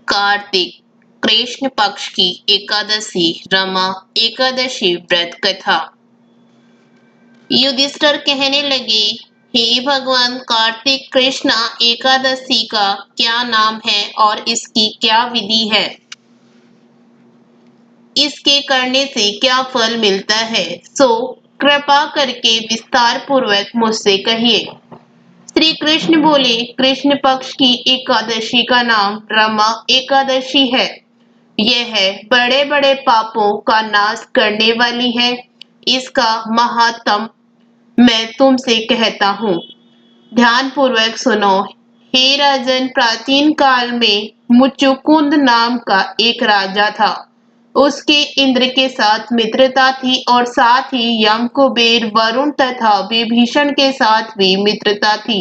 कार्तिक कृष्ण पक्ष की एकादशी रमा एकादशी व्रत कथा। युधिष्ठिर कहने लगे, हे भगवान, कार्तिक कृष्ण एकादशी का क्या नाम है और इसकी क्या विधि है? इसके करने से क्या फल मिलता है? सो कृपा करके विस्तार पूर्वक मुझसे कहिए। श्री कृष्ण बोले, कृष्ण पक्ष की एकादशी का नाम रमा एकादशी है। यह बड़े बड़े पापों का नाश करने वाली है। इसका महात्म मैं तुमसे कहता हूँ, ध्यान पूर्वक सुनो। हे राजन, प्राचीन काल में मुचुकुंद नाम का एक राजा था। उसके इंद्र के साथ मित्रता थी और साथ ही यम, कुबेर, वरुण तथा विभीषण के साथ भी मित्रता थी।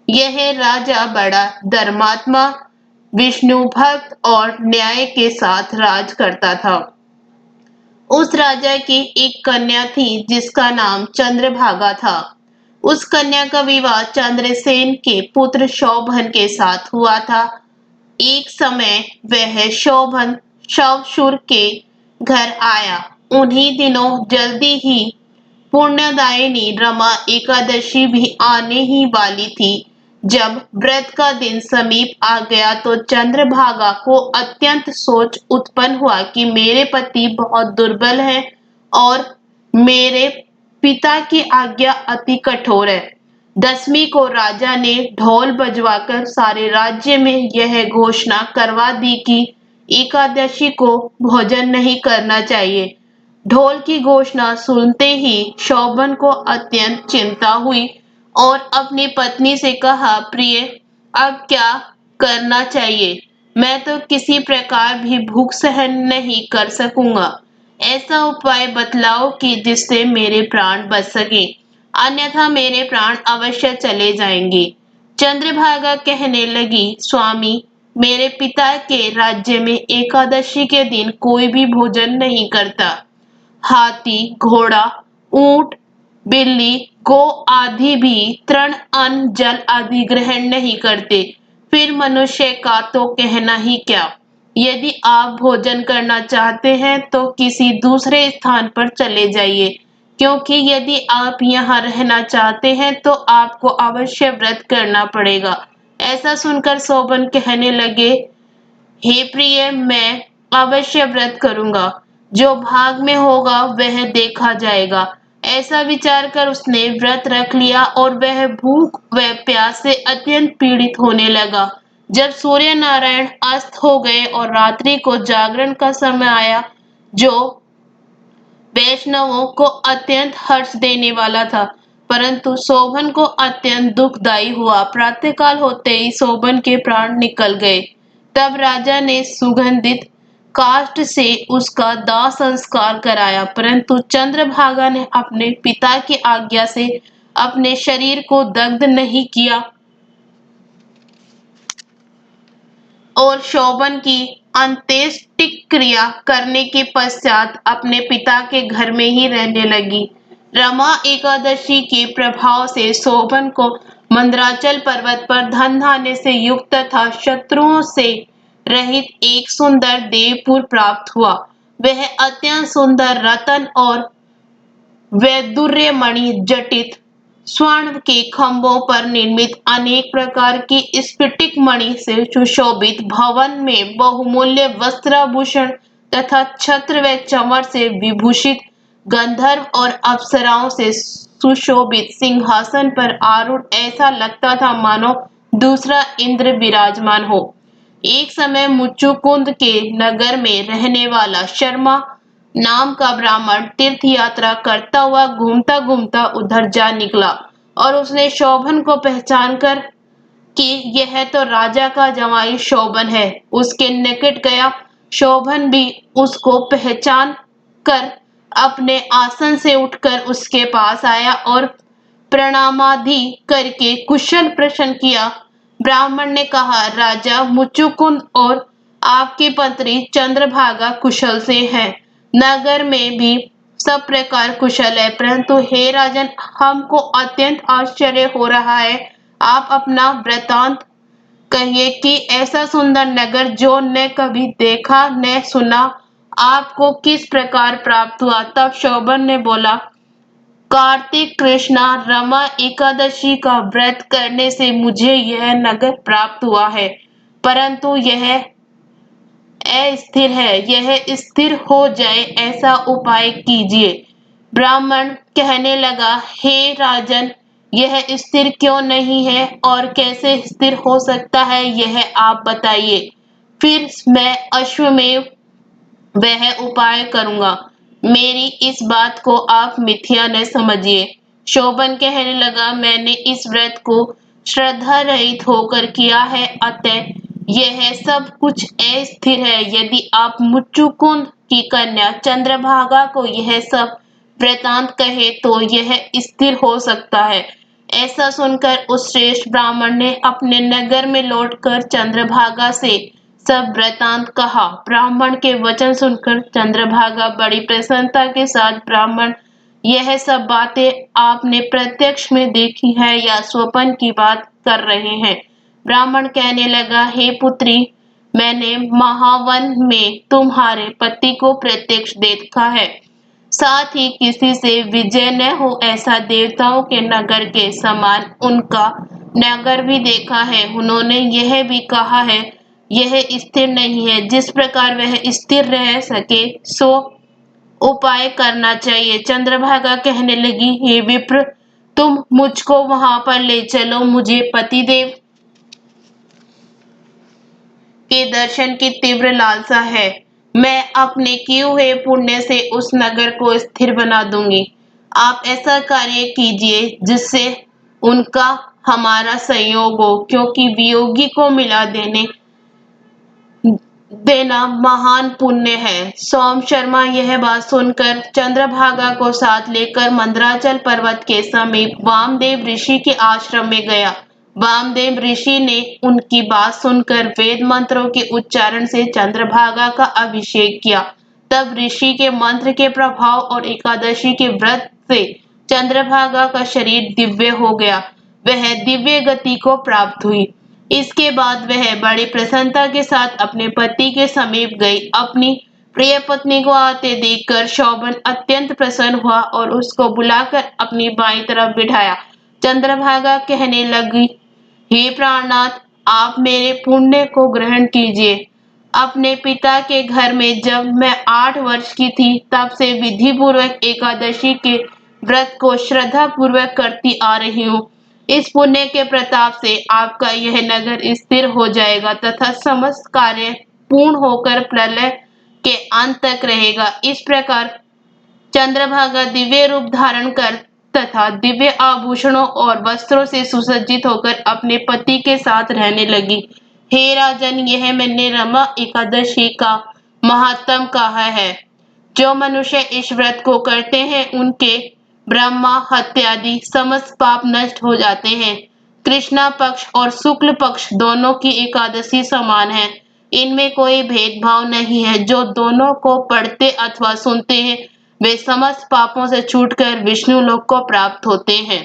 यह राजा बड़ा धर्मात्मा, विष्णु भक्त और न्याय के साथ राज करता था। उस राजा की एक कन्या थी जिसका नाम चंद्रभागा था। उस कन्या का विवाह चंद्रसेन के पुत्र शोभन के साथ हुआ था। एक समय वह शोभन शवशूर के घर आया। उन्हीं दिनों जल्दी ही पुण्यदायिनी रमा एकादशी भी आने ही वाली थी। जब व्रत का दिन समीप आ गया तो चंद्रभागा को अत्यंत सोच उत्पन्न हुआ कि मेरे पति बहुत दुर्बल हैं और मेरे पिता की आज्ञा अति कठोर है। दसवीं को राजा ने ढोल बजवाकर सारे राज्य में यह घोषणा करवा दी कि एकादशी को भोजन नहीं करना चाहिए। ढोल की घोषणा सुनते ही शोभन को अत्यंत चिंता हुई और अपनी पत्नी से कहा, प्रिय, अब क्या करना चाहिए? मैं तो किसी प्रकार भी भूख सहन नहीं कर सकूंगा। ऐसा उपाय बतलाओ कि जिससे मेरे प्राण बच सके, अन्यथा मेरे प्राण अवश्य चले जाएंगे। चंद्रभागा कहने लगी, स्वामी, मेरे पिता के राज्य में एकादशी के दिन कोई भी भोजन नहीं करता। हाथी, घोड़ा, ऊंट, बिल्ली, गो आदि भी तृण, अन्न, जल आदि ग्रहण नहीं करते। फिर मनुष्य का तो कहना ही क्या। यदि आप भोजन करना चाहते हैं तो किसी दूसरे स्थान पर चले जाइए, क्योंकि यदि आप यहाँ रहना चाहते हैं तो आपको अवश्य व्रत करना पड़ेगा। ऐसा सुनकर शोभन कहने लगे, हे प्रिय, मैं अवश्य व्रत करूंगा। जो भाग में होगा वह देखा जाएगा। ऐसा विचार कर उसने व्रत रख लिया और वह भूख व प्यास से अत्यंत पीड़ित होने लगा। जब सूर्य नारायण अस्त हो गए और रात्रि को जागरण का समय आया, जो वैष्णवों को अत्यंत हर्ष देने वाला था, परंतु शोभन को अत्यंत दुखदायी हुआ। प्रातःकाल होते ही शोभन के प्राण निकल गए। तब राजा ने सुगंधित काष्ठ से उसका दाह संस्कार कराया, परंतु चंद्रभागा ने अपने पिता की आज्ञा से अपने शरीर को दग्ध नहीं किया और शोभन की अंत्येष्टि क्रिया करने के पश्चात अपने पिता के घर में ही रहने लगी। रमा एकादशी के प्रभाव से शोभन को मंदराचल पर्वत पर धन धान्य से युक्त तथा शत्रुओं से रहित एक सुंदर देवपुर प्राप्त हुआ। वह अत्यंत सुंदर रतन और वैदुर्य मणि जटित स्वर्ण के खंभों पर निर्मित अनेक प्रकार की स्फटिक मणि से सुशोभित भवन में बहुमूल्य वस्त्राभूषण तथा छत्र व चमर से विभूषित गंधर्व और अप्सराओं से सुशोभित सिंहासन पर आरूढ़ ऐसा लगता था मानो दूसरा इंद्र विराजमान हो। एक समय मुचुकुंद के नगर में रहने वाला शर्मा नाम का ब्राह्मण तीर्थ यात्रा करता हुआ घूमता घूमता उधर जा निकला और उसने शोभन को पहचान कर कि यह तो राजा का जवाई शोभन है, उसके निकट गया। शोभन भी उसको पहचान कर अपने आसन से उठकर उसके पास आया और प्रणामादि करके कुशल प्रश्न किया। ब्राह्मण ने कहा, राजा मुचुकुंद और आपकी पत्नी चंद्रभागा कुशल से हैं। नगर में भी सब प्रकार कुशल है, परंतु हे राजन, हमको अत्यंत आश्चर्य हो रहा है। आप अपना वृतांत कहिए कि ऐसा सुंदर नगर जो न कभी देखा न सुना आपको किस प्रकार प्राप्त हुआ। तब शोभन ने बोला, कार्तिक कृष्णा रमा एकादशी का व्रत करने से मुझे यह नगर प्राप्त हुआ है, परंतु यह अस्थिर है। यह स्थिर हो जाए ऐसा उपाय कीजिए। ब्राह्मण कहने लगा, हे राजन, यह स्थिर क्यों नहीं है और कैसे स्थिर हो सकता है, यह आप बताइए, फिर मैं अश्वमेव वह उपाय करूंगा। मेरी इस बात को आप मिथ्या न समझिए। शोभन कहने लगा, मैंने इस व्रत को श्रद्धा रहित होकर किया है, अतः यह सब कुछ अस्थिर है। यदि आप मुच्चुकुंद की कन्या चंद्रभागा को यह सब वृतांत कहे तो यह स्थिर हो सकता है। ऐसा सुनकर उस श्रेष्ठ ब्राह्मण ने अपने नगर में लौटकर चंद्रभागा से सब वृतांत कहा। ब्राह्मण के वचन सुनकर चंद्रभागा बड़ी प्रसन्नता के साथ, ब्राह्मण, यह सब बातें आपने प्रत्यक्ष में देखी है या स्वप्न की बात कर रहे हैं? ब्राह्मण कहने लगा, हे पुत्री, मैंने महावन में तुम्हारे पति को प्रत्यक्ष देखा है, साथ ही किसी से विजय न हो ऐसा देवताओं के नगर के समान उनका नगर भी देखा है। उन्होंने यह भी कहा है, यह स्थिर नहीं है। जिस प्रकार वह स्थिर रह सके सो उपाय करना चाहिए। चंद्रभागा कहने लगी, हे विप्र, तुम मुझको वहां पर ले चलो। मुझे पतिदेव के दर्शन की तीव्र लालसा है। मैं अपने किए हुए पुण्य से उस नगर को स्थिर बना दूंगी। आप ऐसा कार्य कीजिए जिससे उनका हमारा संयोग हो, क्योंकि वियोगी को मिला देना महान पुण्य है। सोम शर्मा यह बात सुनकर चंद्रभागा को साथ लेकर मंदराचल पर्वत के समीप वामदेव ऋषि के आश्रम में गया। वामदेव ऋषि ने उनकी बात सुनकर वेद मंत्रों के उच्चारण से चंद्रभागा का अभिषेक किया। तब ऋषि के मंत्र के प्रभाव और एकादशी के व्रत से चंद्रभागा का शरीर दिव्य हो गया। वह दिव्य गति को प्राप्त हुई। इसके बाद वह बड़ी प्रसन्नता के साथ अपने पति के समीप गई। अपनी प्रिय पत्नी को आते देखकर शोभन अत्यंत प्रसन्न हुआ और उसको बुलाकर अपनी बाईं तरफ बिठाया। चंद्रभागा कहने लगी, हे प्राणनाथ, आप मेरे पुण्य को ग्रहण कीजिए। अपने पिता के घर में जब मैं 8 वर्ष की थी, तब से विधि पूर्वक एकादशी के व्रत को श्रद्धा पूर्वक करती आ रही हूँ। इस पुण्य के प्रताप से आपका यह नगर स्थिर हो जाएगा तथा समस्त कार्य पूर्ण होकर प्रलय के अंत तक रहेगा। इस प्रकार चंद्रभागा दिव्य रूप धारण कर तथा दिव्य आभूषणों और वस्त्रों से सुसज्जित होकर अपने पति के साथ रहने लगी। हे राजन, यह मैंने रमा एकादशी का महात्म कहा है। जो मनुष्य इस व्रत को करते हैं उनके ब्रह्मा हत्यादि समस्त पाप नष्ट हो जाते हैं। कृष्णा पक्ष और शुक्ल पक्ष दोनों की एकादशी समान है। इनमें कोई भेदभाव नहीं है। जो दोनों को पढ़ते अथवा सुनते हैं वे समस्त पापों से छूटकर विष्णु लोक को प्राप्त होते हैं।